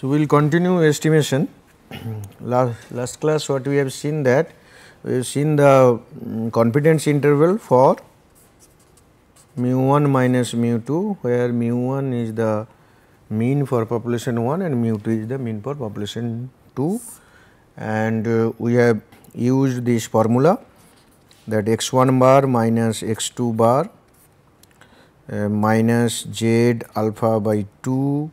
So, we will continue estimation. Last class what we have seen that we have seen the confidence interval for mu 1 minus mu 2, where mu 1 is the mean for population 1 and mu 2 is the mean for population 2, and we have used this formula that x 1 bar minus x 2 bar minus z alpha by 2,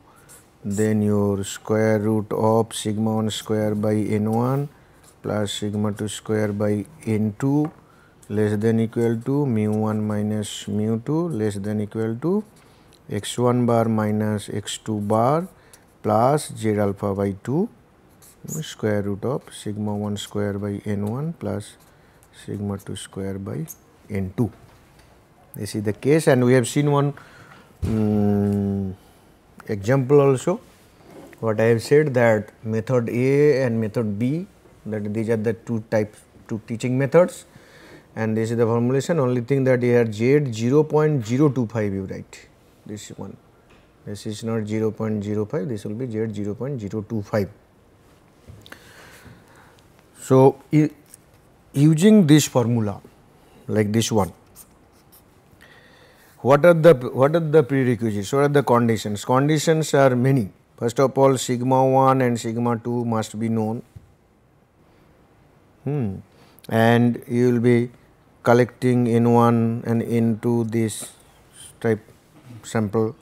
then your square root of sigma 1 square by n 1 plus sigma 2 square by n 2 less than equal to mu 1 minus mu 2 less than equal to x 1 bar minus x 2 bar plus z alpha by 2 square root of sigma 1 square by n 1 plus sigma 2 square by n 2. This is the case, and we have seen one example also. What I have said that method A and method B, that these are the two teaching methods, and this is the formulation. Only thing that here Z 0.025 you write this one. This is not 0.05, this will be Z 0.025. So, using this formula like this one, what are the prerequisites, what are the conditions? Conditions are many. First of all, sigma 1 and sigma 2 must be known, and you will be collecting n1 and n2 this type sample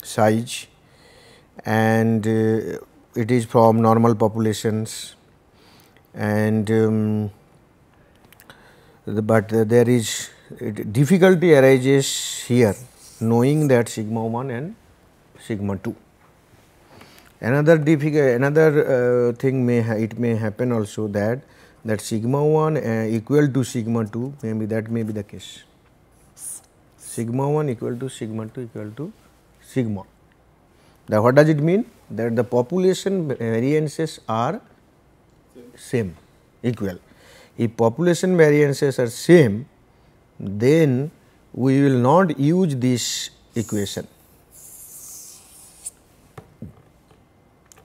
size, and it is from normal populations, and but there is difficulty arises here knowing that sigma 1 and sigma 2. Another thing may happen also that sigma 1 equal to sigma 2, maybe that may be the case. Sigma 1 equal to sigma 2 equal to sigma. Now, what does it mean? That the population variances are same, equal. If population variances are same, then we will not use this equation.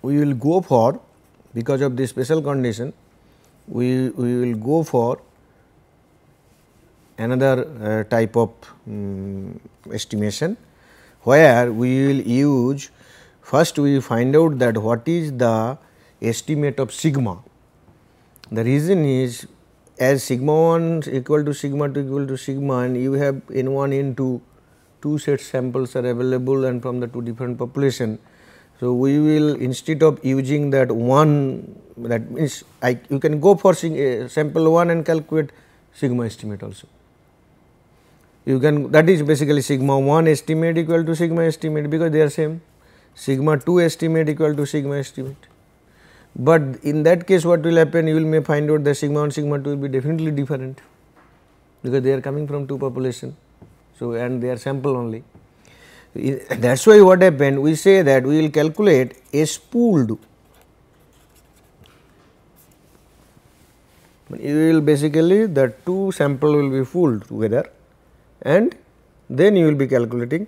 We will go for, because of this special condition, we will go for another type of estimation, where we will use, first we find out that what is the estimate of sigma. The reason is, as sigma 1 equal to sigma 2 equal to sigma, and you have n1 n2, two set samples are available and from the two different population. So, we will, instead of using that one, that means you can go for sample 1 and calculate sigma estimate also. You can, that is basically sigma 1 estimate equal to sigma estimate, because they are same, sigma 2 estimate equal to sigma estimate. But in that case what will happen, you will may find out that sigma 1 sigma 2 will be definitely different, because they are coming from two population. So, and they are sample only. That is why what happened, we say that we will calculate S pooled. You will basically, the two sample will be pooled together, and then you will be calculating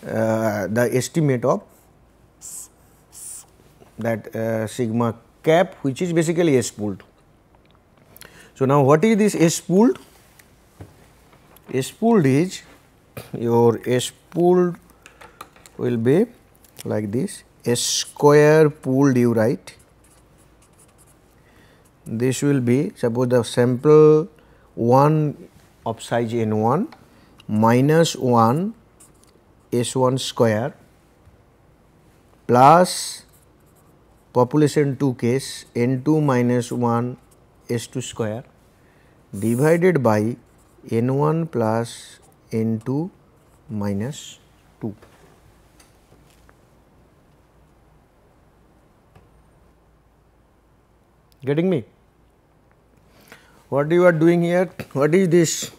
the estimate of that sigma cap, which is basically S pooled. So, now what is this S pooled? S pooled is, your S pooled will be like this, S square pooled you write. This will be, suppose the sample 1 of size n1 minus 1 S1 square plus population 2 case n2 minus 1 S2 square divided by n1 plus n2 minus 2. Getting me? What you are doing here? What is this?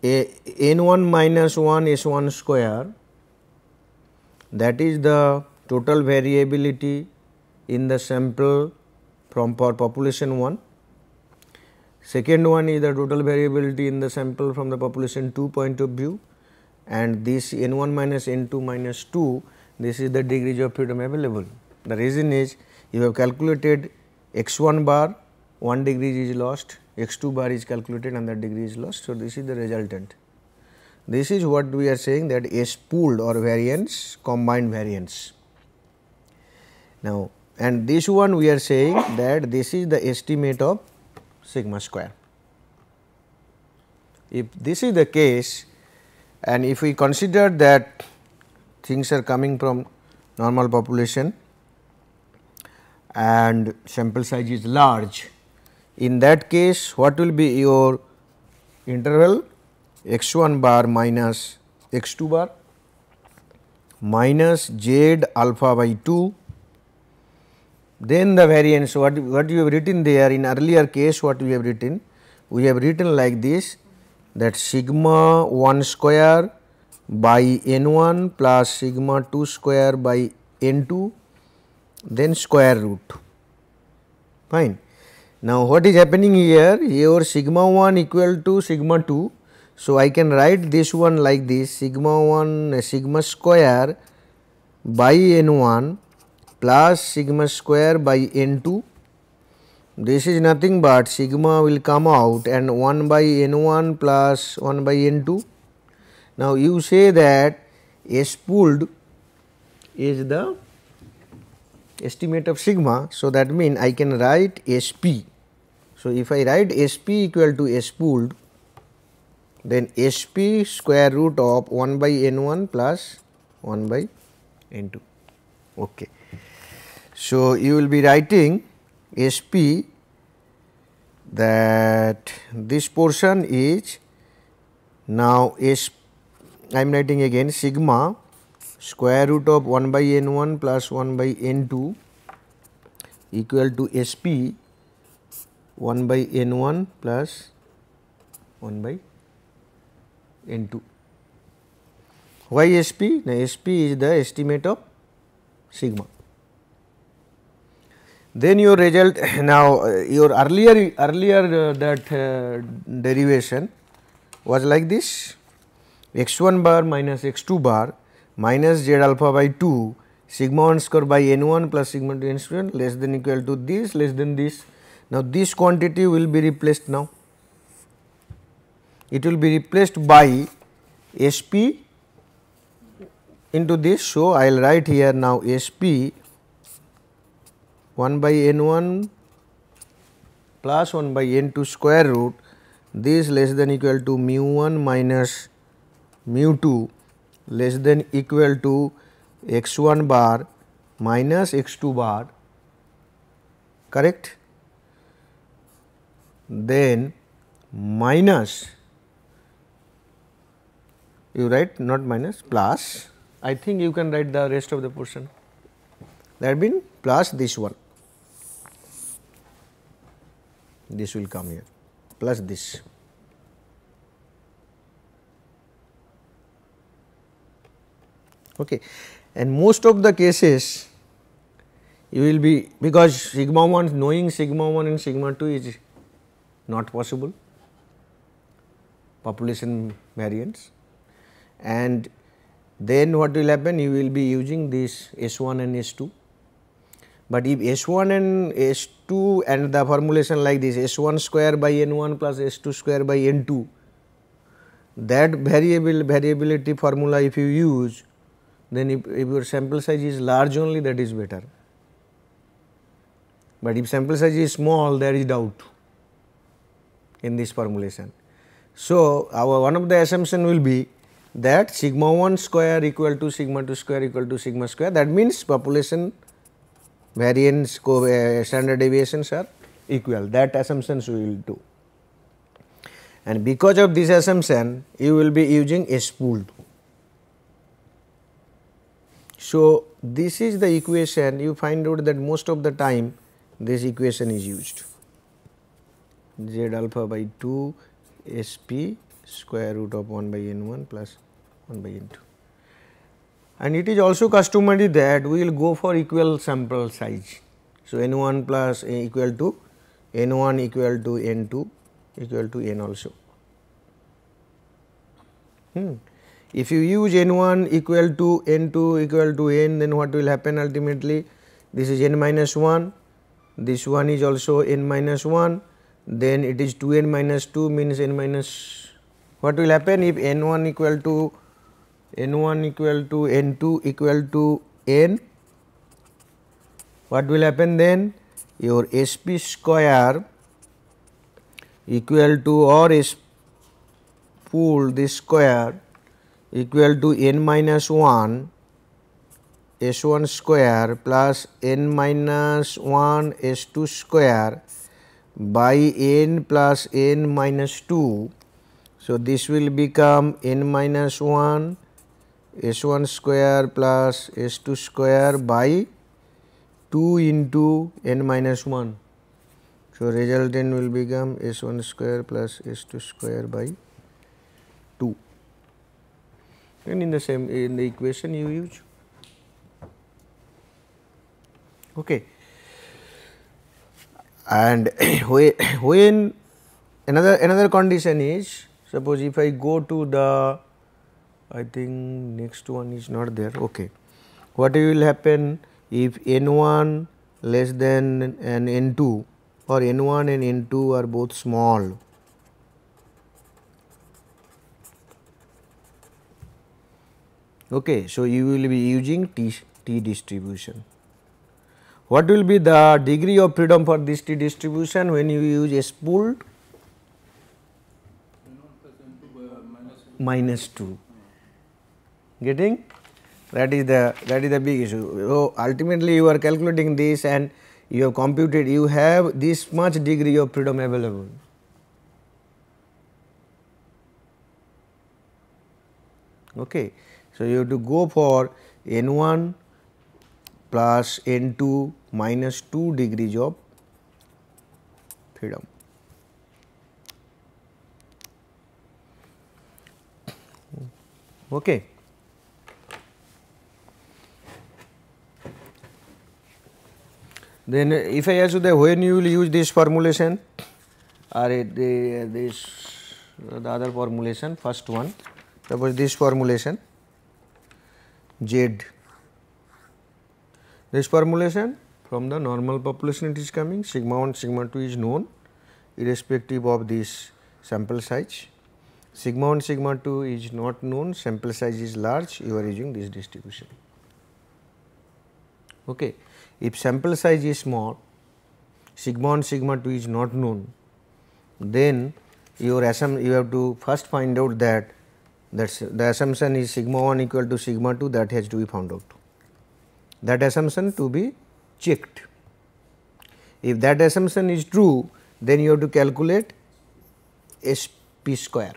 N1 minus 1 S1 square, that is the total variability in the sample from for population 1. Second one is the total variability in the sample from the population 2 point of view, and this n1 minus n2 minus 2 this is the degrees of freedom available. The reason is you have calculated x1 bar, 1 degree is lost, x2 bar is calculated and that degree is lost. So, this is the resultant. This is what we are saying, that S pooled or variance, combined variance. Now, and this one we are saying that this is the estimate of sigma square. If this is the case, and if we consider that things are coming from normal population and sample size is large, in that case what will be your interval? x1 bar minus x2 bar minus z alpha by 2, then the variance what you have written there in earlier case, what we have written? We have written like this, that sigma 1 square by n1 plus sigma 2 square by n2, then square root. Fine. Now, what is happening here? Your sigma 1 equal to sigma 2. So, I can write this one like this, sigma 1 sigma square by n1 plus sigma square by n2. This is nothing but sigma will come out and 1 by n1 plus 1 by n2. Now, you say that S pooled is the estimate of sigma. So, that means I can write SP. So, if I write SP equal to S pooled, then SP square root of 1 by n1 plus 1 by n2. Okay. So, you will be writing SP, that this portion is now I am writing again sigma square root of 1 by n1 plus 1 by n2 equal to SP 1 by n1 plus 1 by n2. Why SP? Now, SP is the estimate of sigma. Then your result, now your earlier derivation was like this, x1 bar minus x2 bar minus z alpha by 2 sigma 1 square by n1 plus sigma 2 n square less than equal to this less than this. Now, this quantity will be replaced now. It will be replaced by SP into this. So, I will write here now SP 1 by n1 plus 1 by n2 square root, this less than equal to mu 1 minus mu 2 less than equal to x1 bar minus x2 bar, correct. Then minus, you write not minus, plus, I think you can write the rest of the portion, that means plus this one, this will come here plus this. Okay. And most of the cases you will be, because sigma 1, knowing sigma 1 and sigma 2 is not possible, population variance, and then what will happen, you will be using this S1 and S2. But if S1 and S2 and the formulation like this, S1 square by N1 plus S2 square by N2, that variability formula if you use, then if your sample size is large only, that is better. But if sample size is small, there is doubt in this formulation. So, our one of the assumption will be that sigma 1 square equal to sigma 2 square equal to sigma square, that means population variance standard deviations are equal, that assumptions we will do. And because of this assumption, you will be using S pooled. So, this is the equation, you find out that most of the time this equation is used, Z alpha by 2 SP square root of 1 by N1 plus 1 by N2. And it is also customary that we will go for equal sample size. So, N1 plus equal to N1 equal to N2 equal to N also. If you use n1 equal to n2 equal to n, then what will happen ultimately? This is n minus 1, this one is also n minus 1, then it is 2n minus 2 means n minus. What will happen if n1 equal to n2 equal to n? What will happen then? Your sp square equal to, or s pool this square equal to n minus 1 s1 square plus n minus 1 s2 square by n plus n minus 2. So, this will become n minus 1 s1 square plus s2 square by 2 into n minus 1. So, resultant will become s1 square plus s2 square by 2, and in the equation you use. Okay. And when another condition is, suppose if I go to the, I think next one is not there. Okay. What will happen if n1 less than an n2, or n1 and n2 are both small? Okay. So, you will be using T distribution. What will be the degree of freedom for this T distribution when you use S pooled? Minus 2. Getting? That is the big issue. So, ultimately you are calculating this and you have computed, you have this much degree of freedom available. Okay. So, you have to go for n1 plus n2 minus 2 degrees of freedom. Okay. Then if I ask you that when you will use this formulation, or the other formulation, first one, suppose this formulation Z, this formulation from the normal population it is coming, sigma 1 sigma 2 is known irrespective of this sample size, sigma 1 sigma 2 is not known, sample size is large, you are using this distribution. Okay. If sample size is small, sigma 1 sigma 2 is not known, then you have to first find out that the assumption is sigma 1 equal to sigma 2, that has to be found out. That assumption to be checked. If that assumption is true, then you have to calculate SP square,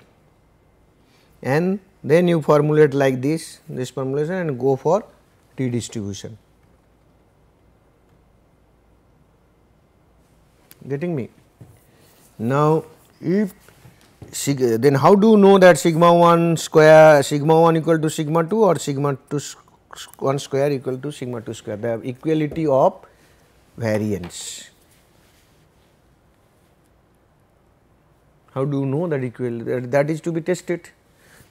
and then you formulate like this formulation and go for T distribution. Getting me? Now, if then how do you know that sigma 1 square, sigma 1 equal to sigma 2 or sigma 2 1 square equal to sigma 2 square? They have equality of variance. How do you know that equality? That is to be tested,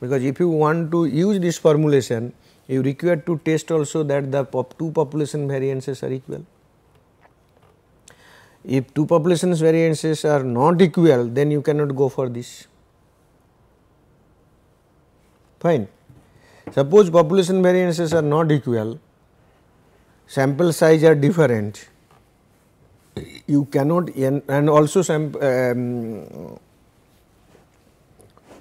because if you want to use this formulation, you require to test also that the two population variances are equal. If two populations variances are not equal, then you cannot go for this. Fine. Suppose population variances are not equal, sample size are different, you cannot, and also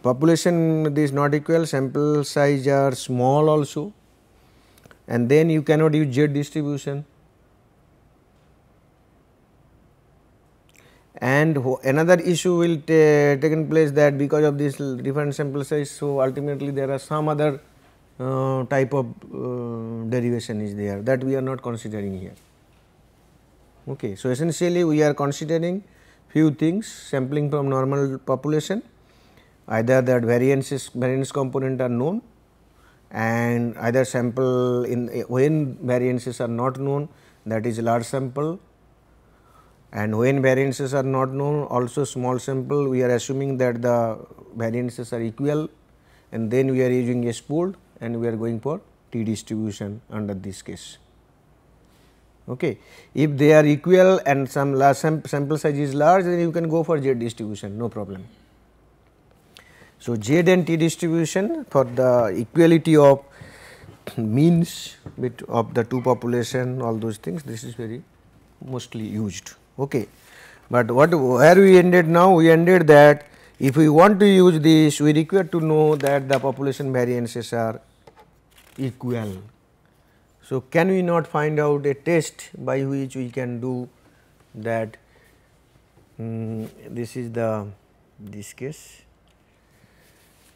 population is not equal, sample size are small also, and then you cannot use Z distribution. And another issue will taken place, that because of this different sample size, so ultimately there are some other type of derivation is there, that we are not considering here. Okay. So, essentially we are considering few things: sampling from normal population, either that variance component are known, and either sample when variances are not known, that is large sample, and when variances are not known, also small sample, we are assuming that the variances are equal, and then we are using S pooled and we are going for T distribution under this case. Okay. If they are equal and some sample size is large, then you can go for Z distribution, no problem. So, Z and T distribution for the equality of means of the two population, all those things, this is very mostly used. Okay. But where we ended now? We ended that if we want to use this, we require to know that the population variances are equal. So, can we not find out a test by which we can do that? This is this case.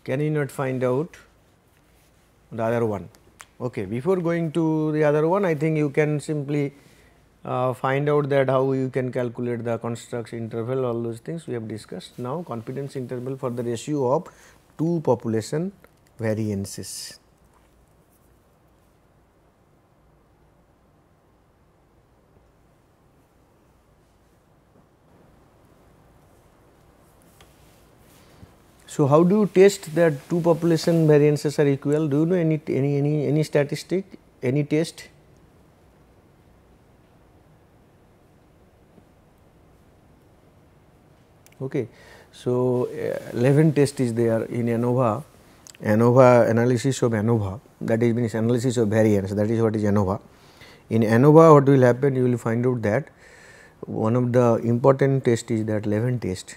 Can we not find out the other one? Okay. Before going to the other one, I think you can simply find out that how you can calculate the construct interval, all those things we have discussed. Now, confidence interval for the ratio of two population variances. So, how do you test that two population variances are equal? Do you know any statistic, any test? Okay. So, Levin test is there in ANOVA, analysis of ANOVA, that is means analysis of variance, that is what is ANOVA. In ANOVA, what will happen? You will find out that one of the important test is that Levin test.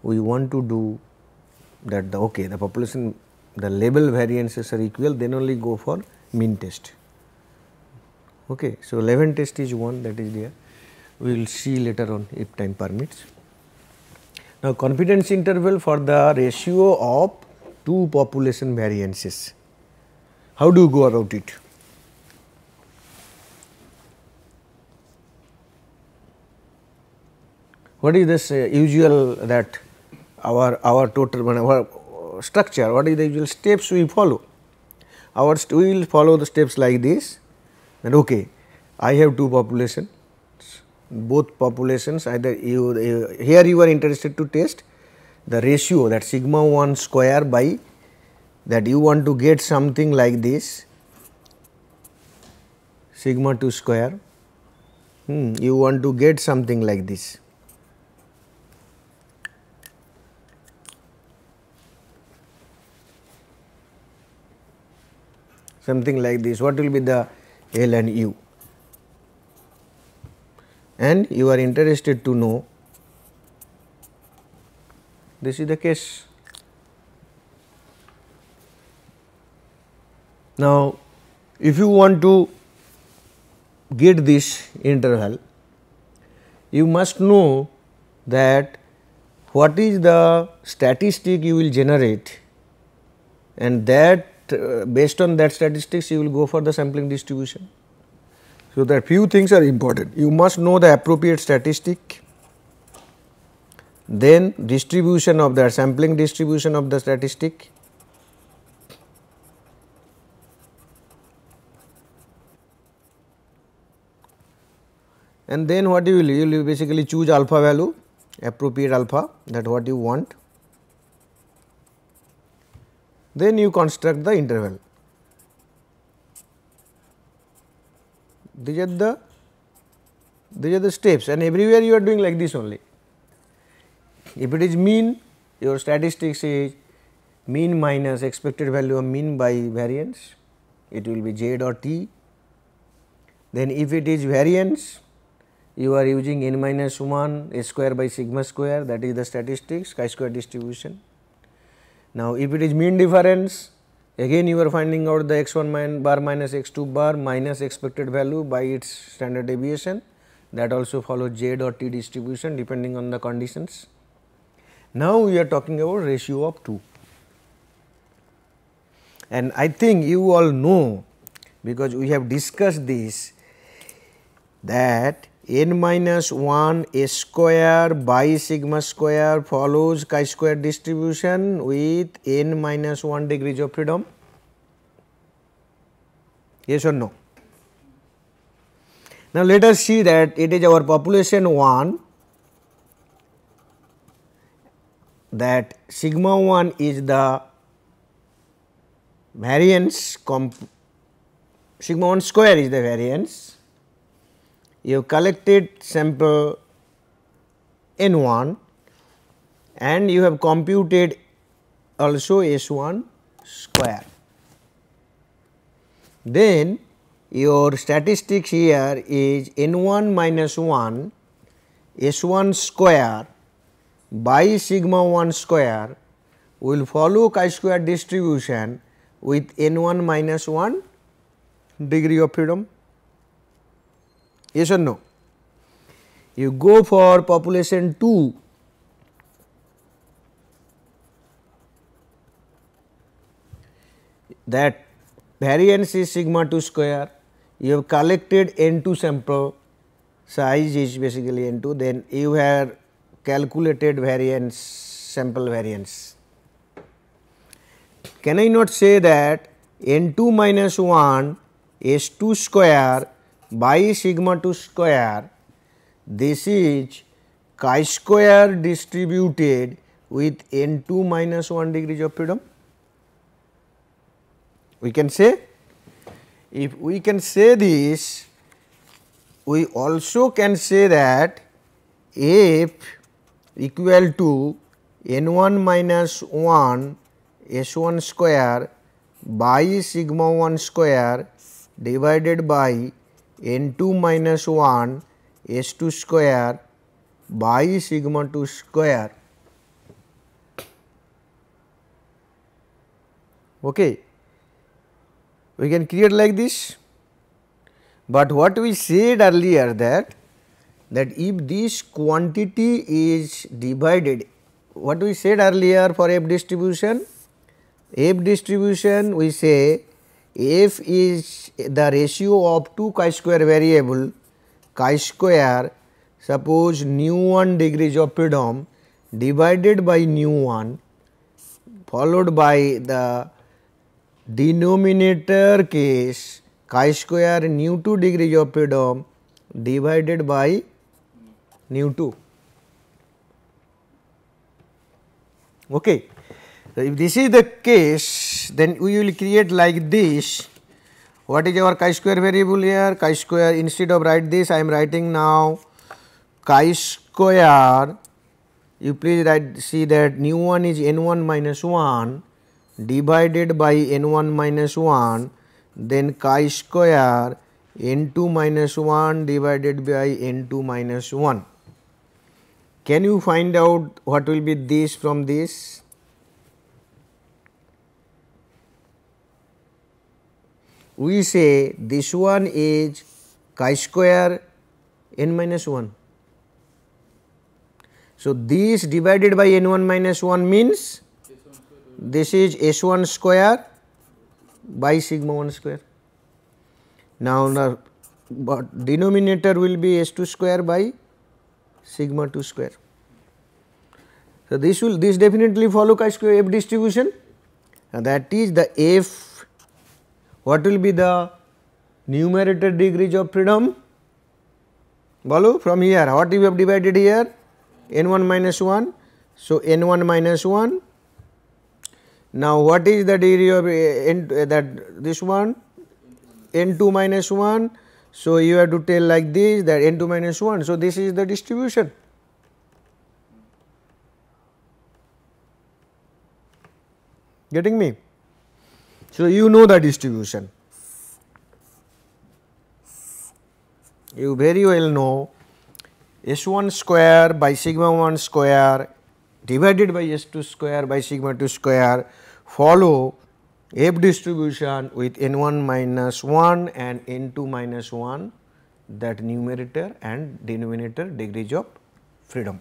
We want to do that the population, the label variances are equal, then only go for mean test. Okay. So, Levin test is one that is there, we will see later on if time permits. Now, confidence interval for the ratio of two population variances, how do you go about it? What is this usual that our total our structure, what is the usual steps we follow? We will follow the steps like this, and okay, I have two populations, both populations either here you are interested to test the ratio, that sigma 1 square by that you want to get something like this sigma 2 square, you want to get something like this. Something like this, what will be the L and U, and you are interested to know, this is the case. Now, if you want to get this interval, you must know that what is the statistic you will generate, and that based on that statistics you will go for the sampling distribution. So, that few things are important. You must know the appropriate statistic, then distribution of the sampling distribution of the statistic, and then what you will basically choose alpha value, appropriate alpha, that what you want. Then you construct the interval. These are the steps, and everywhere you are doing like this only. If it is mean, your statistics is mean minus expected value of mean by variance, it will be Z or T. Then if it is variance, you are using n minus 1 S square by sigma square, that is the statistics chi-square distribution. Now, if it is mean difference, again you are finding out the x1 bar minus x2 bar minus expected value by its standard deviation, that also follows Z or T distribution depending on the conditions. Now, we are talking about ratio of 2, and I think you all know, because we have discussed this, that n minus 1 S square by sigma square follows chi-square distribution with n minus 1 degrees of freedom. Yes or no? Now, let us see that it is our population 1, that sigma 1 is the variance sigma 1 square is the variance. You have collected sample n 1 and you have computed also S 1 square. Then your statistics here is n 1 minus 1 S 1 square by sigma 1 square will follow chi-square distribution with n 1 minus 1 degree of freedom. Yes or no? You go for population 2, that variance is sigma 2 square, you have collected n 2 sample, size is basically n 2, then you have calculated variance, sample variance. Can I not say that n 2 minus 1 S 2 square by sigma 2 square, this is chi-square distributed with n 2 minus 1 degrees of freedom? We can say, if we can say this, we also can say that f equal to n 1 minus 1 S 1 square by sigma 1 square divided by n 2 minus 1 S 2 square by sigma 2 square. Okay. We can create like this, but what we said earlier that if this quantity is divided, what we said earlier for f distribution we say f is the ratio of two chi-square variable, chi-square suppose nu 1 degrees of freedom divided by nu 1 followed by the denominator case chi-square nu 2 degrees of freedom divided by nu 2. Okay. So, if this is the case, then we will create like this. What is our chi-square variable here? Chi-square, instead of write this, I am writing now chi-square, you please write, see that nu 1 is n 1 minus 1 divided by n 1 minus 1, then chi-square n 2 minus 1 divided by n 2 minus 1. Can you find out what will be this from this? We say this one is chi-square n minus 1. So, this divided by n 1 minus 1 means this is S 1 square by sigma 1 square. Now, the denominator will be S 2 square by sigma 2 square. So, this definitely follow chi-square f distribution, and that is the f. What will be the numerator degrees of freedom? Balu, from here, what you have divided here? N 1 minus 1. So, n 1 minus 1. Now, what is the degree of this one? N 2 minus 1. So, you have to tell like this, that n 2 minus 1. So, this is the distribution. Getting me? So, you know the distribution. You very well know S 1 square by sigma 1 square divided by S 2 square by sigma 2 square follow f distribution with n 1 minus 1 and n 2 minus 1, that numerator and denominator degrees of freedom.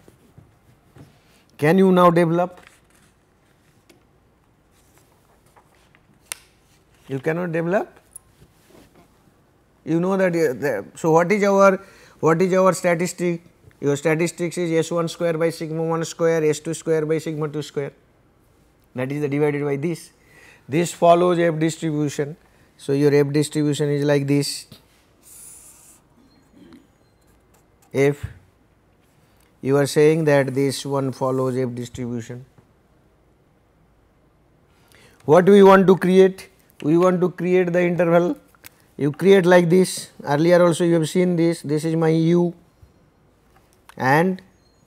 Can you now develop? You cannot develop. You know that. So, what is our statistic? Your statistics is S 1 square by sigma 1 square, S 2 square by sigma 2 square, that is the divided by this. This follows f distribution. So, your f distribution is like this. F, you are saying that this one follows f distribution. What do we want to create? we want to create the interval. You create like this, earlier also you have seen this, this is my u and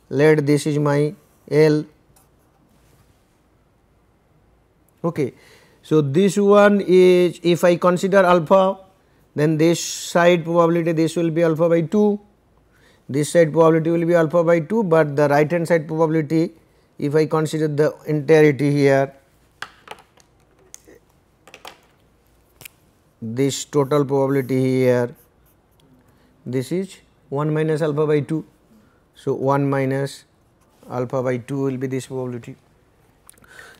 let this is my L. Okay. So, this one is, if I consider alpha, then this side probability this will be alpha by 2, this side probability will be alpha by 2, but the right hand side probability, if I consider the entirety here, this total probability here, this is 1 minus alpha by 2. So, 1 minus alpha by 2 will be this probability.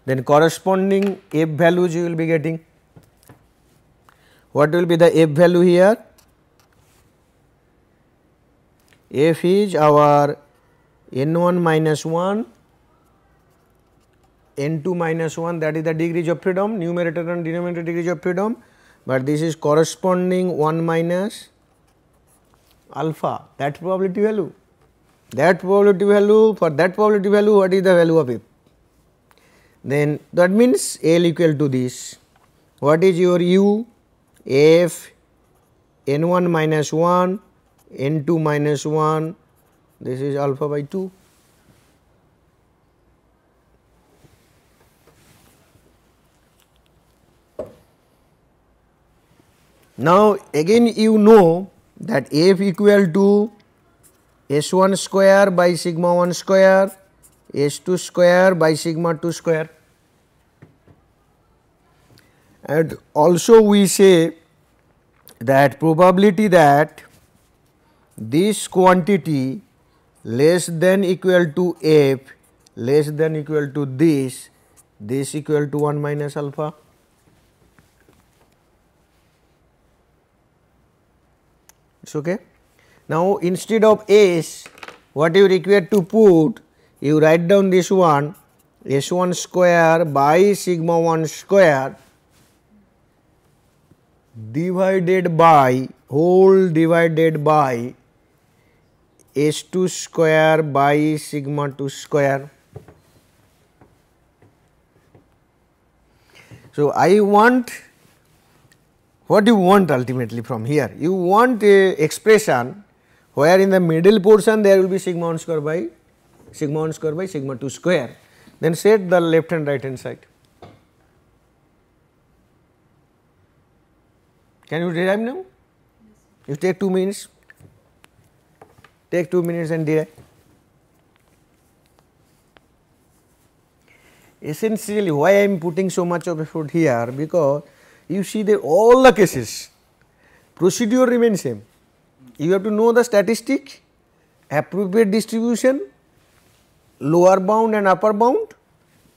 Then corresponding f values you will be getting. What will be the f value here? F is our n1 minus 1, n2 minus 1, that is the degrees of freedom, numerator and denominator degrees of freedom, but this is corresponding 1 minus alpha, that probability value. That probability value, for that probability value, what is the value of f? Then that means L equal to this. What is your u? F n1 minus 1, n2 minus 1, this is alpha by 2. Now, again you know that f equal to S1 square by sigma 1 square, S2 square by sigma 2 square, and also we say that probability that this quantity less than equal to f less than equal to this equal to 1 minus alpha. It's okay. Now, instead of S, what you require to put, you write down this one, S1 square by sigma 1 square divided by whole divided by S2 square by sigma 2 square. So, I want, what you want ultimately from here? You want a expression where in the middle portion there will be sigma 1 square by sigma 2 square, then set the left and right hand side. Can you derive now? You take 2 minutes, take 2 minutes and derive. Essentially, why I am putting so much of effort here, because you see that all the cases procedure remains same. You have to know the statistic, appropriate distribution, lower bound and upper bound,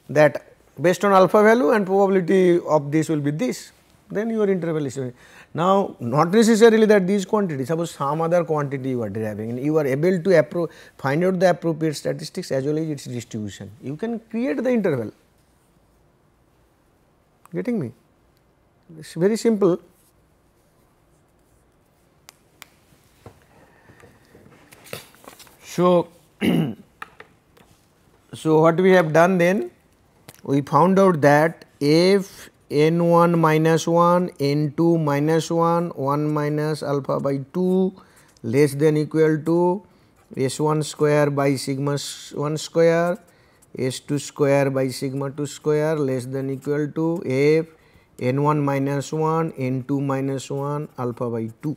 that based on alpha value and probability of this will be this, then your interval is. Now, not necessarily that these quantities, suppose some other quantity you are deriving and you are able to find out the appropriate statistics as well as its distribution, you can create the interval. Getting me? It is very simple. So, so what we have done then, we found out that f n1 minus 1, n2 minus 1, 1 minus alpha by 2 less than equal to S1 square by sigma 1 square, S2 square by sigma 2 square less than equal to f n1 minus 1, n2 minus 1 alpha by 2.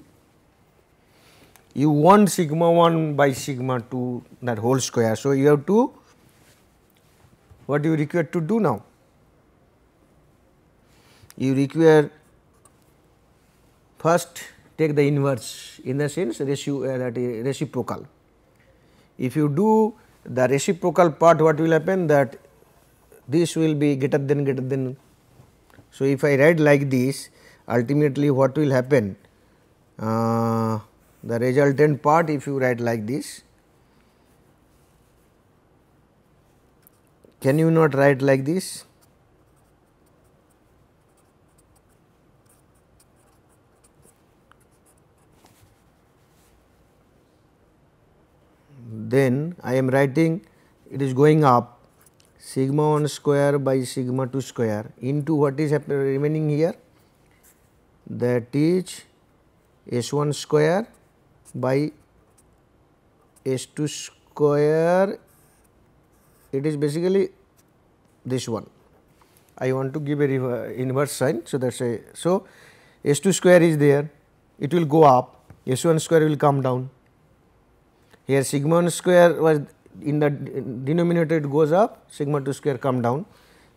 You want sigma 1 by sigma 2 that whole square. So, you have to, what you require to do now? You require first take the inverse, in the sense ratio that is reciprocal. If you do the reciprocal part, what will happen, that this will be greater than. So, if I write like this, ultimately what will happen, the resultant part, if you write like this, can you not write like this? Then I am writing, it is going up sigma 1 square by sigma 2 square into what is remaining here, that is S1 square by S2 square, it is basically this one. I want to give a inverse sign. So, that is a, so S2 square is there, it will go up, S1 square will come down. Here sigma 1 square was in the denominator, it goes up, sigma 2 square come down.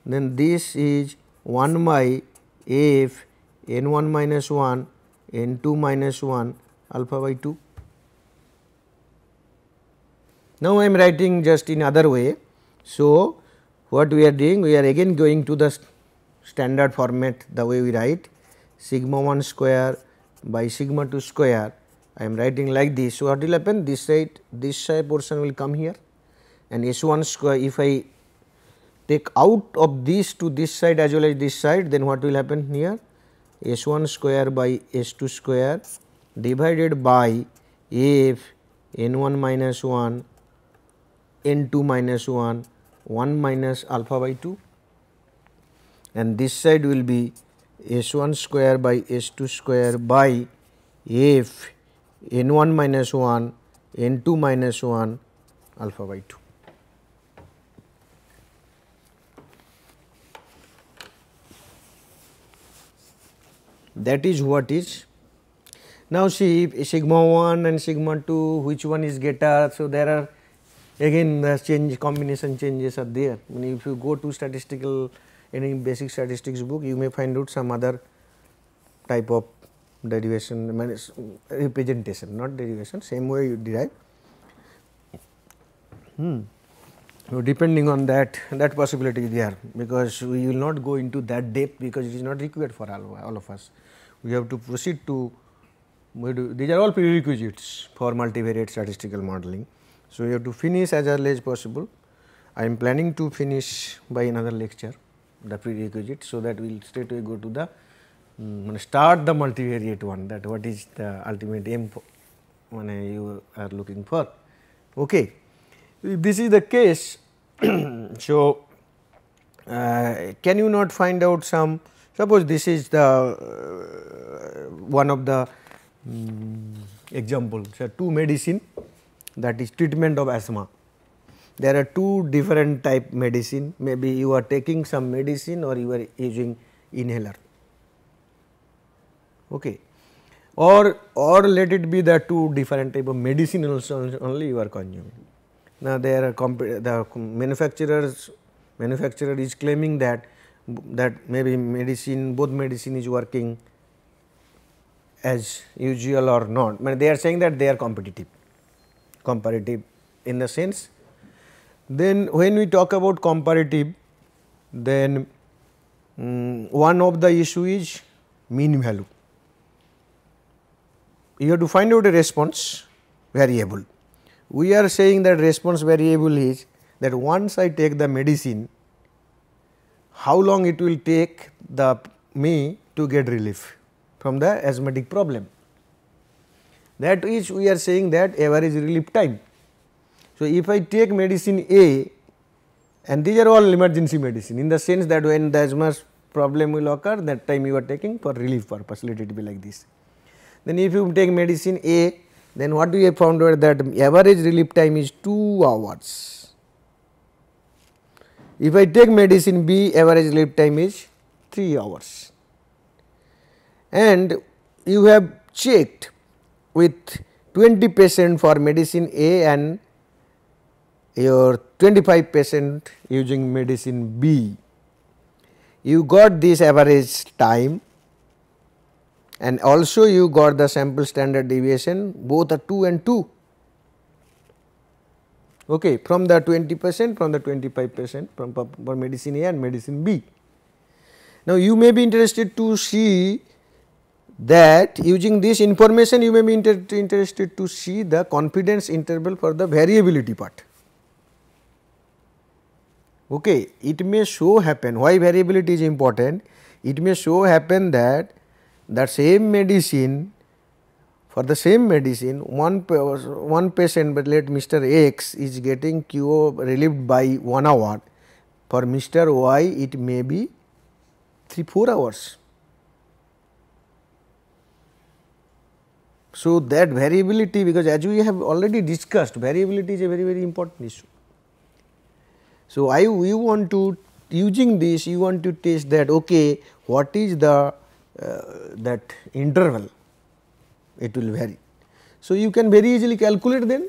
Then this is 1 by f n 1 minus 1 n 2 minus 1 alpha by 2. Now, I am writing just in other way. So, what we are doing? We are again going to the standard format, the way we write sigma 1 square by sigma 2 square. I am writing like this. So, what will happen? This side portion will come here, and S1 square, if I take out of this to this side as well as this side, then what will happen here? S1 square by S2 square divided by f n1 minus 1 n2 minus 1 1 minus alpha by 2, and this side will be S1 square by S2 square by f n1 minus 1 n2 minus 1 alpha by 2. That is what is. Now, see sigma 1 and sigma 2, which one is greater? So, there are again the change, combination changes are there. I mean, if you go to statistical, any basic statistics book, you may find out some other type of derivation, representation, not derivation, same way you derive. So, depending on that possibility is there, because we will not go into that depth, because it is not required for all of us. We have to proceed to, these are all prerequisites for multivariate statistical modeling. So, we have to finish as early as possible. I am planning to finish by another lecture the prerequisite, so that we will straight away go to the start the multivariate one, that what is the ultimate aim when you are looking for. Okay. If this is the case, so can you not find out some, suppose this is the one of the example, so two medicine, that is treatment of asthma. There are two different type medicine, maybe you are taking some medicine or you are using inhaler, okay. Or let it be the two different type of medicine also only you are consuming. Now, there are the manufacturer is claiming that maybe medicine, both medicine is working as usual or not. I mean, they are saying that they are comparative in the sense. Then when we talk about comparative, then one of the issue is mean value. You have to find out a response variable. We are saying that response variable is that once I take the medicine, how long it will take me to get relief from the asthmatic problem. That is, we are saying that average relief time. So, if I take medicine A, and these are all emergency medicine, in the sense that when the asthma problem will occur, that time you are taking for relief purpose, let it be like this. Then if you take medicine A, then what we have found out that average relief time is 2 hours. If I take medicine B, average relief time is 3 hours. And you have checked with 20% for medicine A and your 25% using medicine B. You got this average time, and also you got the sample standard deviation, both are 2 and 2, okay, from the 20%, from the 25% for medicine A and medicine B. Now, you may be interested to see that using this information, you may be interested to see the confidence interval for the variability part. Okay. It may so happen, why variability is important, it may so happen that same medicine, for the same medicine, one patient, but let Mr. X is getting relieved by 1 hour, for Mr. Y it may be 3-4 hours. So, that variability, because as we have already discussed, variability is a very important issue. So, we want to, using this you want to test that okay, what is the that interval, it will vary. So, you can very easily calculate, then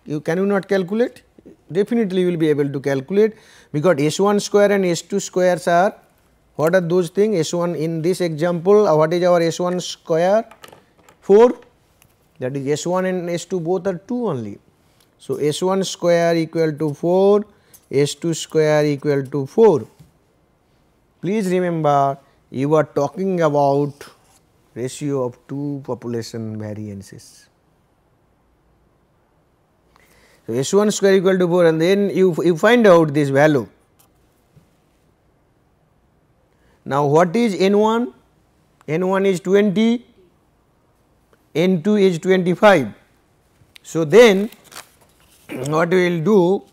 you not calculate, definitely you will be able to calculate, because S1 square and S2 squares are, what are those things? S1 in this example, what is our S1 square? 4, that is S1 and S2 both are 2 only. So, S1 square equal to 4, S2 square equal to 4. Please remember, you are talking about ratio of 2 population variances. So, S1 square equal to 4, and then you find out this value. Now, what is N1? N1 is 20, N2 is 25. So, then what we will do?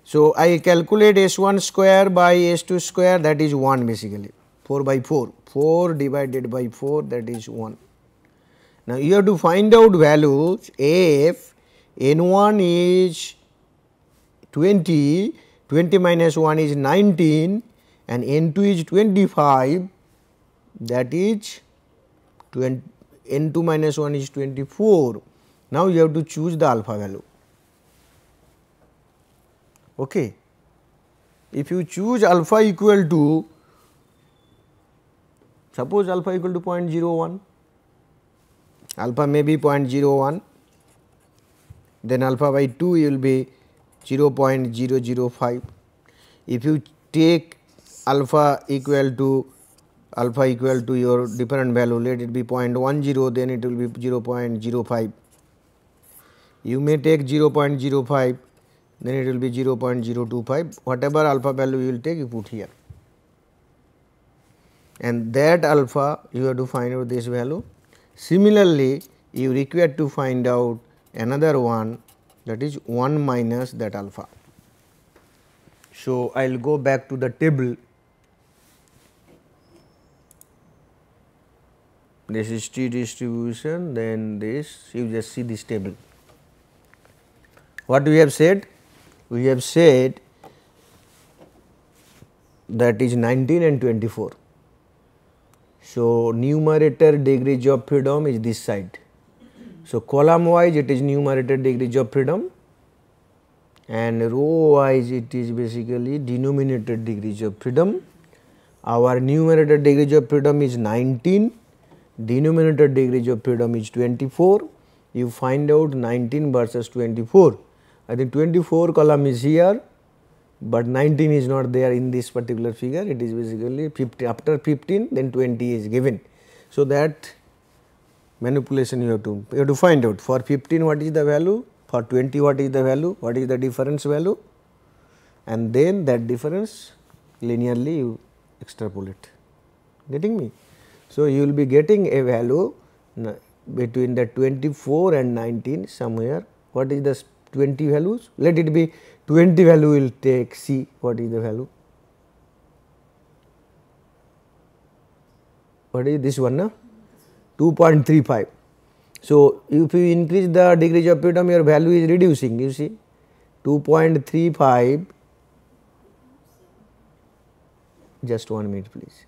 So, I calculate S1 square by S2 square, that is 1 basically, 4 by 4, 4 divided by 4, that is 1. Now, you have to find out values if N1 is 20, 20 minus 1 is 19 and N2 is 25, that is 20, N2 minus 1 is 24. Now, you have to choose the alpha value. Okay. If you choose alpha equal to, suppose alpha equal to 0.01, alpha may be 0.01, then alpha by 2 will be 0.005. If you take alpha equal to your different value, let it be 0.10, then it will be 0.05. You may take 0.05, then it will be 0.025, whatever alpha value you will take, you put here, and that alpha you have to find out this value. Similarly, you require to find out another one, that is 1 minus that alpha. So, I will go back to the table. This is T distribution, then this, you just see this table. What we have said? We have said that is 19 and 24. So, numerator degrees of freedom is this side. So, column wise it is numerator degrees of freedom, and row wise it is basically denominator degrees of freedom. Our numerator degrees of freedom is 19, denominator degrees of freedom is 24. You find out 19 versus 24. I think 24 column is here, but 19 is not there in this particular figure. It is basically 50, after 15 then 20 is given. So, that manipulation you have to find out, for 15 what is the value, for 20 what is the value, what is the difference value, and then that difference linearly you extrapolate, getting me. So, you will be getting a value between the 24 and 19 somewhere. What is the 20 values? Let it be 20 value, will take C, what is the value? What is this one? 2.35. So, if you increase the degrees of freedom, your value is reducing, you see 2.35, just 1 minute please.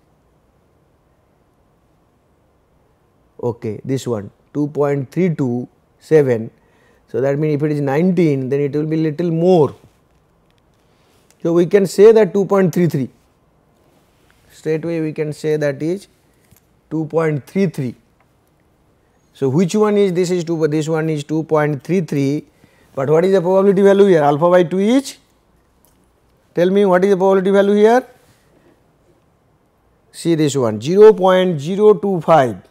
Okay, this one 2.327. So, that means if it is 19, then it will be little more. So, we can say that 2.33, straight away we can say that is 2.33. So, which one is this? Is 2, this one is 2.33, but what is the probability value here? Alpha by 2 is, tell me what is the probability value here? See this one, 0.025.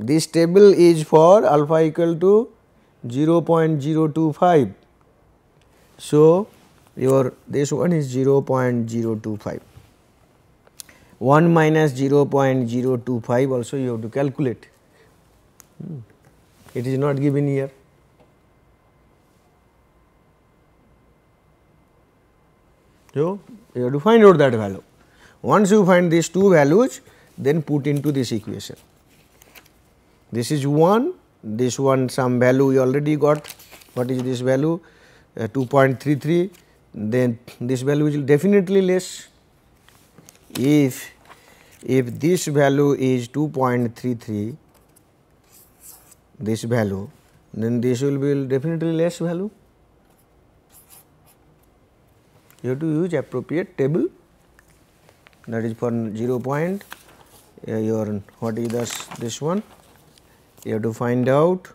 This table is for alpha equal to 0.025. So, your this one is 0.025. 1 minus 0.025 also you have to calculate. It is not given here. So, you have to find out that value. Once you find these two values, then put into this equation. This is 1, this one some value we already got. What is this value? 2.33, then this value is definitely less. If this value is 2.33, this value, then this will be definitely less value. You have to use appropriate table, that is for 0 point, your what is this one, you have to find out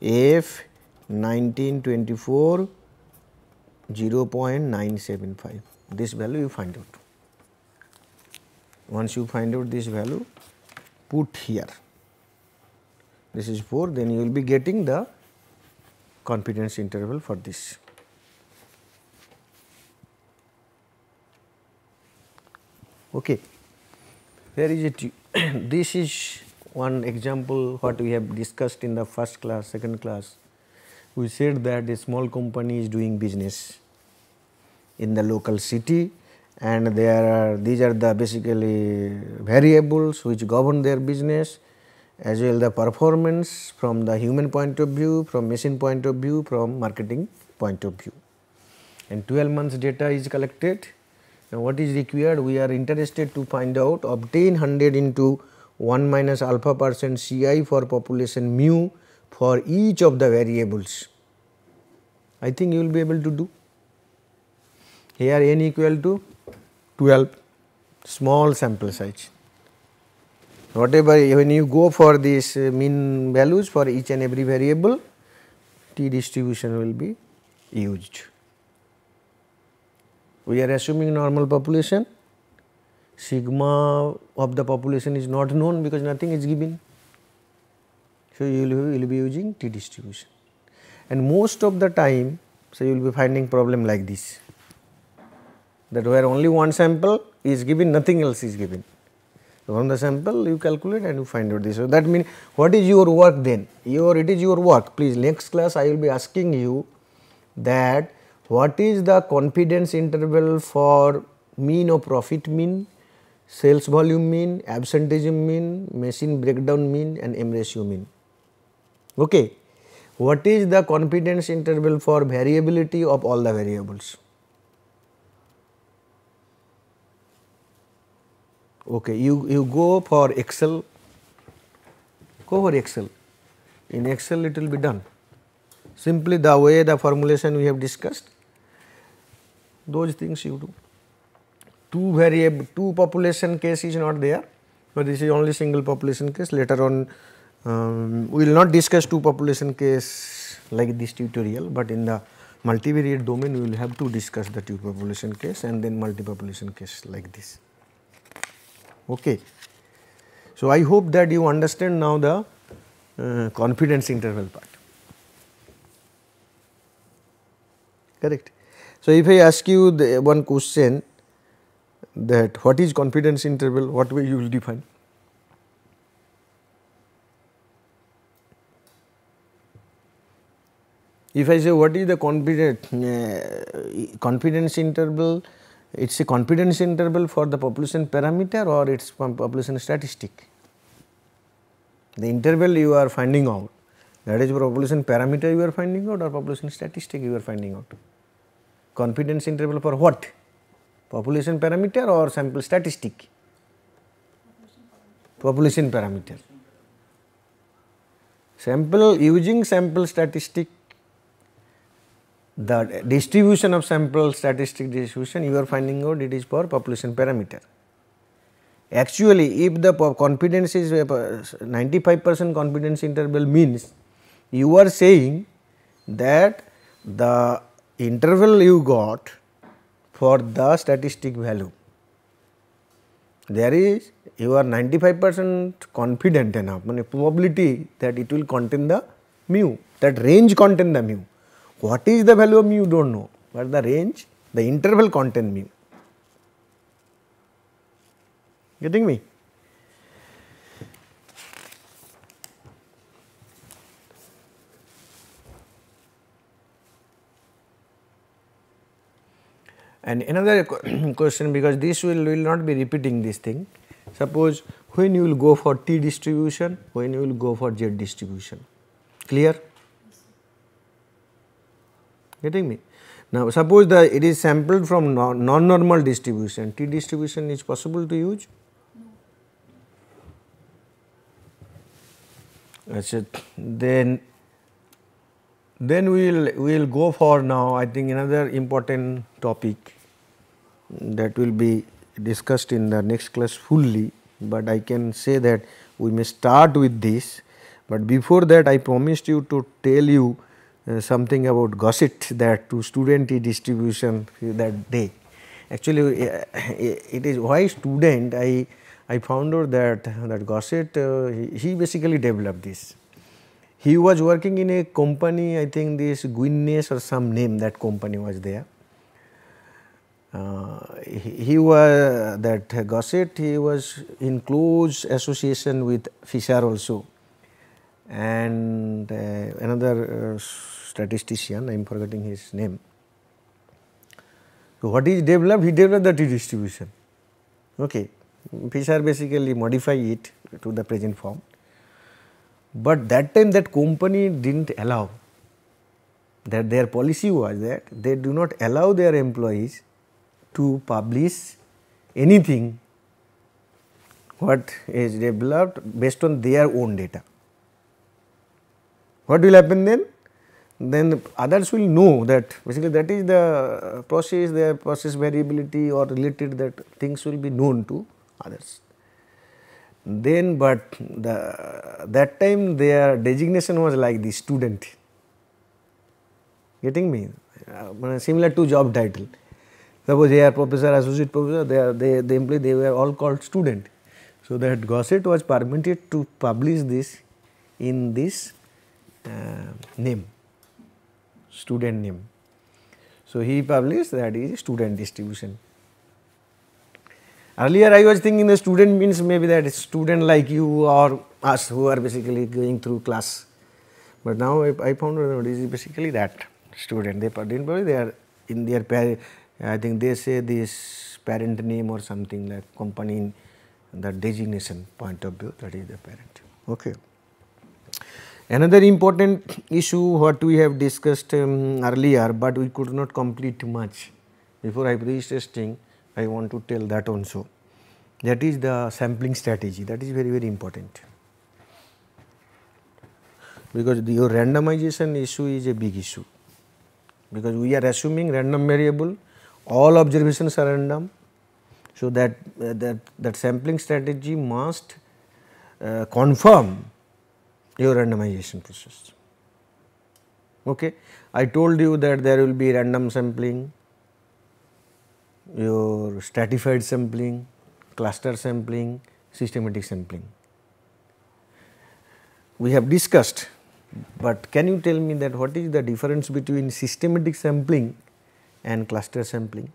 F 1924 0.975, this value you find out. Once you find out this value, put here, this is 4, then you will be getting the confidence interval for this. Okay. There is a this is one example what we have discussed in the first class, second class. We said that a small company is doing business in the local city, and these are the basically variables which govern their business, as well the performance from the human point of view, from machine point of view, from marketing point of view. And 12 months data is collected. Now, what is required? We are interested to find out, obtain 100 into 1 minus alpha percent Ci for population mu for each of the variables. I think you will be able to do. Here n equal to 12, small sample size. Whatever, when you go for these mean values for each and every variable, t distribution will be used. We are assuming normal population, sigma of the population is not known because nothing is given. So, you will be using t distribution, and most of the time, so you will be finding problem like this, that where only one sample is given, nothing else is given. So, from the sample you calculate and you find out this. So, that means what is your work then? It is your work. Please, next class I will be asking you that what is the confidence interval for mean of profit mean, sales volume mean, absenteeism mean, machine breakdown mean, and M ratio mean. Okay. What is the confidence interval for variability of all the variables? Okay, you go for Excel, in Excel it will be done. Simply the way the formulation we have discussed, those things you do. Two population case is not there, but this is only single population case. Later on we will not discuss two population case like this tutorial, but in the multivariate domain we will have to discuss the two population case and then multi-population case like this. Okay. So, I hope that you understand now the confidence interval part, correct. So, if I ask you the one question that what is confidence interval, what way you will define? If I say what is the confidence interval, it is a confidence interval for the population parameter or it is population statistic. The interval you are finding out, that is population parameter you are finding out or population statistic you are finding out. Confidence interval for what? Population parameter or sample statistic? Population parameter. Sample, using sample statistic, the distribution of sample statistic distribution you are finding out, it is for population parameter. Actually, if the confidence is 95% confidence interval means you are saying that the interval you got for the statistic value, there is you are 95% confident enough, probability that it will contain the mu, that range contain the mu. What is the value of mu you do not know, but the range, the interval contain mu. Getting me? And another question, because this will not be repeating this thing. Suppose when you will go for T distribution, when you will go for Z distribution. Clear? Getting me? Now, suppose it is sampled from non-normal distribution, T distribution is possible to use? Then we will go for now, I think, another important topic that will be discussed in the next class fully, but I can say that we may start with this, but before that I promised you to tell you something about Gaussiet, that to student T distribution that day. Actually, it is why student I found out that Gaussiet he basically developed this. He was working in a company, I think this Guinness or some name, that company was there. He was that Gaussiet, he was in close association with Fisher also, and another statistician, I am forgetting his name. So, what he developed? He developed the T distribution. Okay. Fisher basically modify it to the present form, but that time that company did not allow, that their policy was that they do not allow their employees to publish anything what is developed based on their own data. What will happen then? Then others will know that basically that is the process, their process variability or related that things will be known to others. Then, but that time their designation was like the student. Getting me? Similar to job title. Suppose they are professor, associate professor, they were all called student. So, that Gaussiet was permitted to publish this in this name, student name. So, he published that is student distribution. Earlier I was thinking the student means maybe that student like you or us who are basically going through class, but now I found out it is basically that student. They are in their parent, I think they say this parent name or something like company in the designation point of view, that is the parent. Okay. Another important issue what we have discussed earlier, but we could not complete much. Before I finish testing, I want to tell that also. That is the sampling strategy, that is very important, because your randomization issue is a big issue, because we are assuming random variable, all observations are random. So, that sampling strategy must confirm your randomization process. Okay. I told you that there will be random sampling, your stratified sampling, cluster sampling, systematic sampling. We have discussed, but can you tell me that what is the difference between systematic sampling and cluster sampling?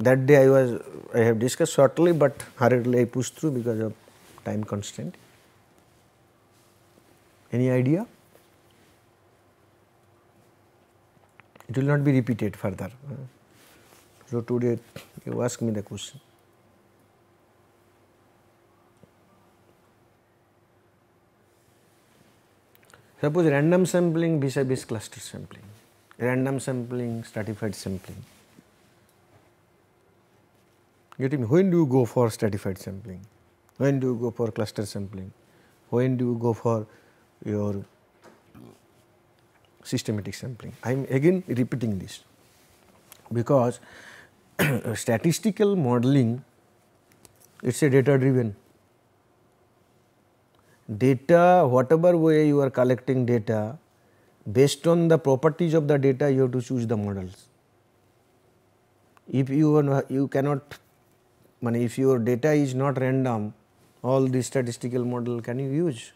That day I have discussed shortly, but hurriedly I pushed through because of time constraint. Any idea? It will not be repeated further. So, today you ask me the question. Suppose random sampling vis-a-vis cluster sampling, random sampling, stratified sampling. Getting me? When do you go for stratified sampling? When do you go for cluster sampling? When do you go for your systematic sampling? I am again repeating this, because statistical modeling, it is a data driven. Data, whatever way you are collecting data, based on the properties of the data you have to choose the models. If you cannot, if your data is not random, all the statistical model can you use?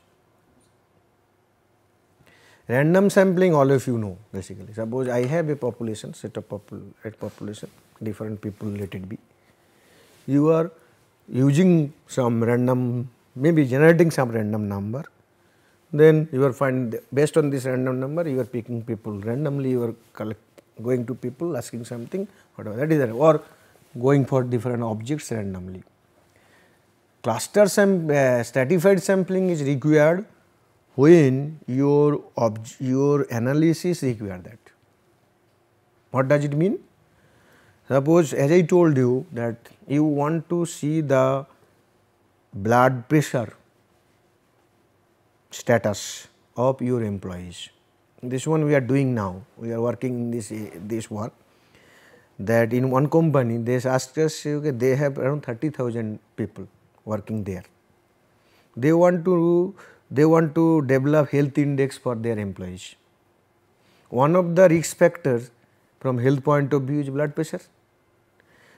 Random sampling, all of you know basically. Suppose I have a population, set of population, different people let it be. You are using some random, maybe generating some random number, then you are find based on this random number you are picking people randomly, you are going to people asking something, whatever that is there, or going for different objects randomly. Cluster stratified sampling is required when your analysis require that. What does it mean? Suppose, as I told you, that you want to see the blood pressure status of your employees. This one we are doing now. We are working in this work, that in one company they asked us, okay, they have around 30,000 people working there. They want to develop health index for their employees. One of the risk factors from health point of view is blood pressure.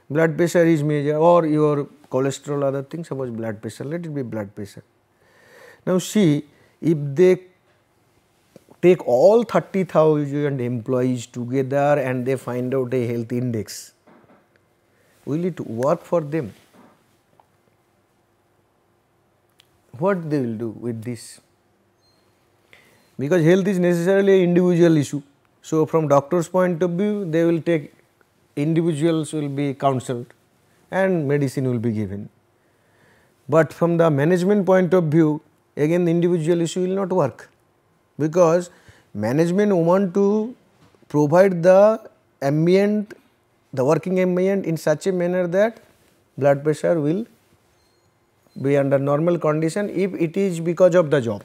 Blood pressure is major, or your cholesterol, other things. Suppose blood pressure, let it be blood pressure. Now see, if they take all 30,000 employees together and they find out a health index, will it work for them? What they will do with this? Because health is necessarily an individual issue. So from doctor's point of view, they will take, individuals will be counseled and medicine will be given. But from the management point of view, again the individual issue will not work, because management want to provide the ambient, the working ambient in such a manner that blood pressure will be under normal condition if it is because of the job.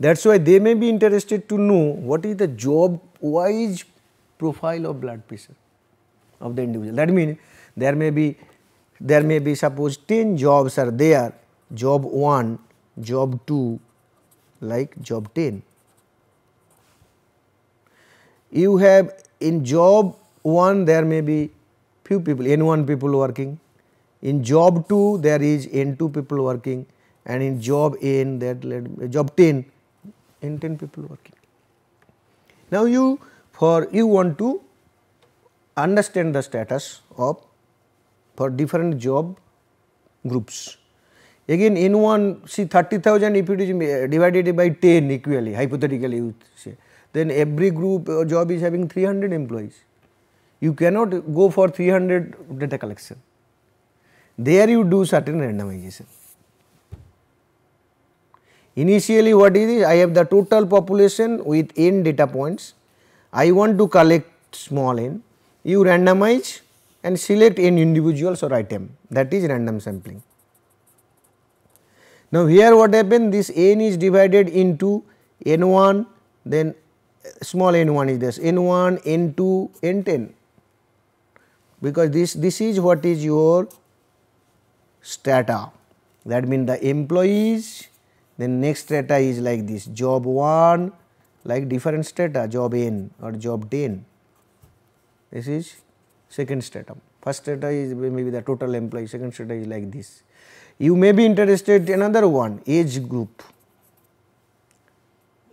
That is why they may be interested to know what is the job wise profile of blood pressure of the individual. That means there may be suppose 10 jobs are there, job 1, job 2, like job 10. You have in job 1 there may be few people, N1 people working, in job 2 there is N2 people working, and in job N, that job 10, N10 people working. Now you want to understand the status of for different job groups. Again N1, see 30,000, if it is divided by 10 equally, hypothetically you say, then every group job is having 300 employees. You cannot go for 300 data collection. There you do certain randomization. Initially what is it? I have the total population with n data points. I want to collect small n. You randomize and select n individuals or item, that is random sampling. Now here what happened, this n is divided into n1, then small n1 is this, n1, n2, n10, because this is what is your strata. That means the employees, then next strata is like this, job 1, like different strata, job n or job 10. This is second stratum. First strata is maybe the total employees, second strata is like this. You may be interested in another one, age group,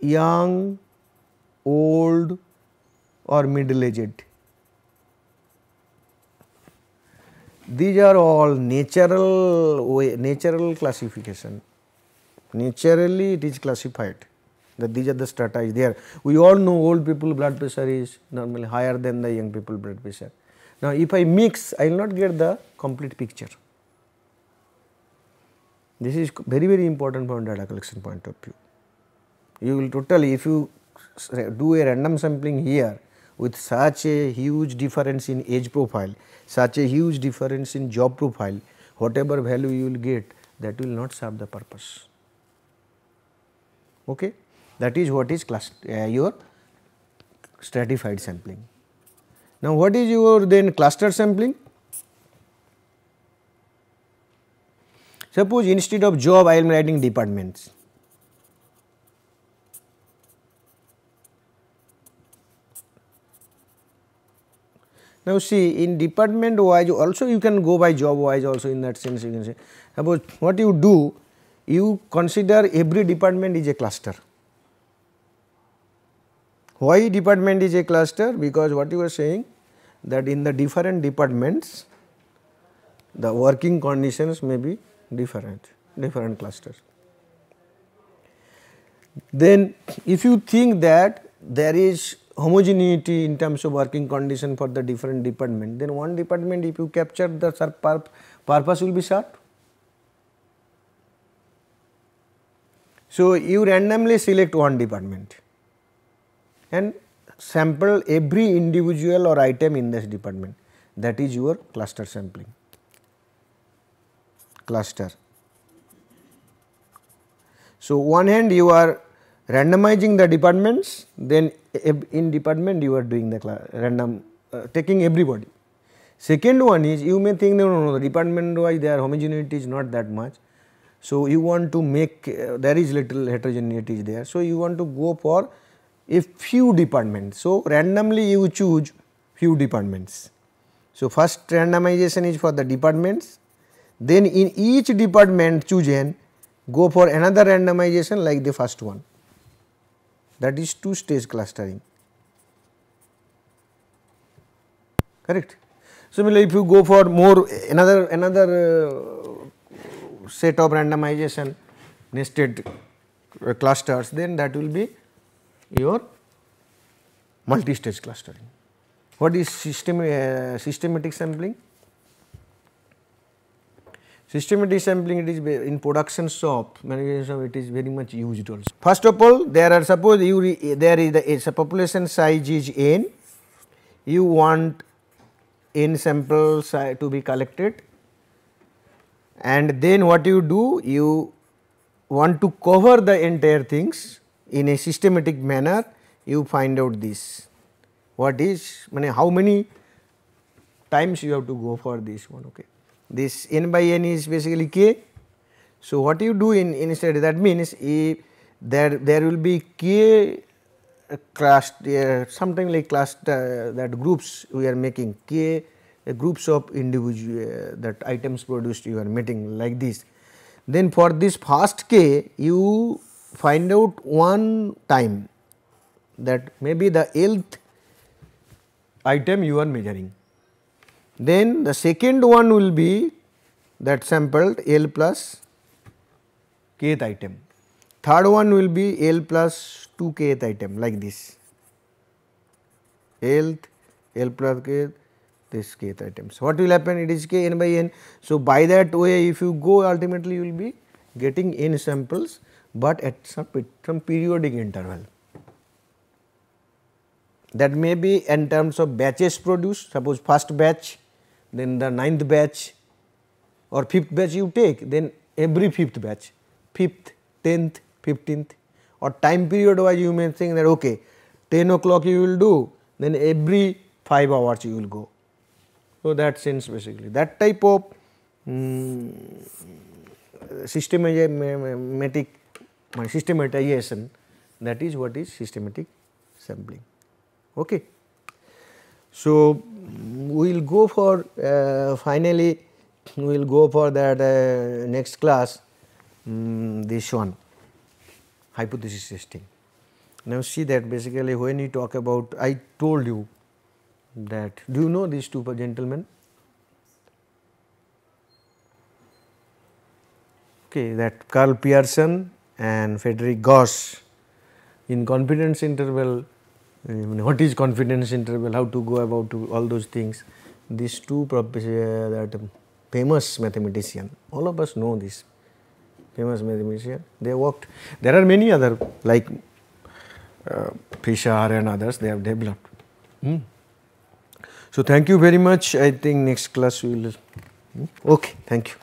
young, old or middle aged. These are all natural classification. Naturally it is classified that these are the strata is there. We all know old people blood pressure is normally higher than the young people blood pressure. Now if I mix, I will not get the complete picture. This is very important from data collection point of view. You will totally, if you do a random sampling here with such a huge difference in age profile, such a huge difference in job profile, whatever value you will get, that will not serve the purpose. Okay? That is what is your stratified sampling. Now what is your then cluster sampling? Suppose instead of job I am writing departments. Now see, in department wise also you can go by job wise also, in that sense you can say. Suppose what you do, you consider every department is a cluster. Why department is a cluster? Because what you are saying, that in the different departments the working conditions may be different clusters. Then if you think that there is homogeneity in terms of working condition for the different department, then one department if you capture the purpose will be served. So, you randomly select one department and sample every individual or item in this department, that is your cluster sampling. Cluster. So, one hand you are randomizing the departments, then in department you are doing the random taking everybody. Second one is, you may think no, the department wise their homogeneity is not that much. So, you want to make there is little heterogeneity there. So, you want to go for a few departments. So, randomly you choose few departments. So, first randomization is for the departments, then in each department chosen go for another randomization like the first one, that is two stage clustering, correct. Similarly, if you go for more another set of randomization nested clusters, then that will be your multi-stage clustering. What is systematic sampling? Systematic sampling, it is in production shop, manufacturing shop, it is very much used also. First of all, there are, suppose there is a population size is n, you want n samples to be collected, and then what you do, you want to cover the entire things in a systematic manner, you find out this, what is, how many times you have to go for this one, okay. This n by n is basically k. So, what you do instead, that means if there will be k cluster, something like cluster, that groups we are making k groups of individual that items produced you are making like this. Then for this first k you find out one time, that maybe the lth item you are measuring. Then the second one will be that sampled L plus kth item, third one will be L plus 2 kth item like this, L plus kth, this kth items. What will happen? It is k n by n. So, by that way if you go, ultimately you will be getting n samples, but at some periodic interval. That may be in terms of batches produced, suppose first batch, then the 9th batch or 5th batch you take, then every 5th batch, 5th, 10th, 15th, or time period wise you may think that okay, 10 o'clock you will do, then every 5 hours you will go. So, that sense basically, that type of systematization, that is what is systematic sampling. Okay. So, we will go for finally we will go for that next class, this one, hypothesis testing. Now, see that basically when you talk about, I told you that, do you know these two gentlemen? Okay, that Karl Pearson and Frederick Gauss, in confidence interval, what is confidence interval, how to go about to all those things. These two that famous mathematician, all of us know this famous mathematician, they worked. There are many other like Fisher and others, they have developed. So, thank you very much. I think next class we will. Okay, thank you.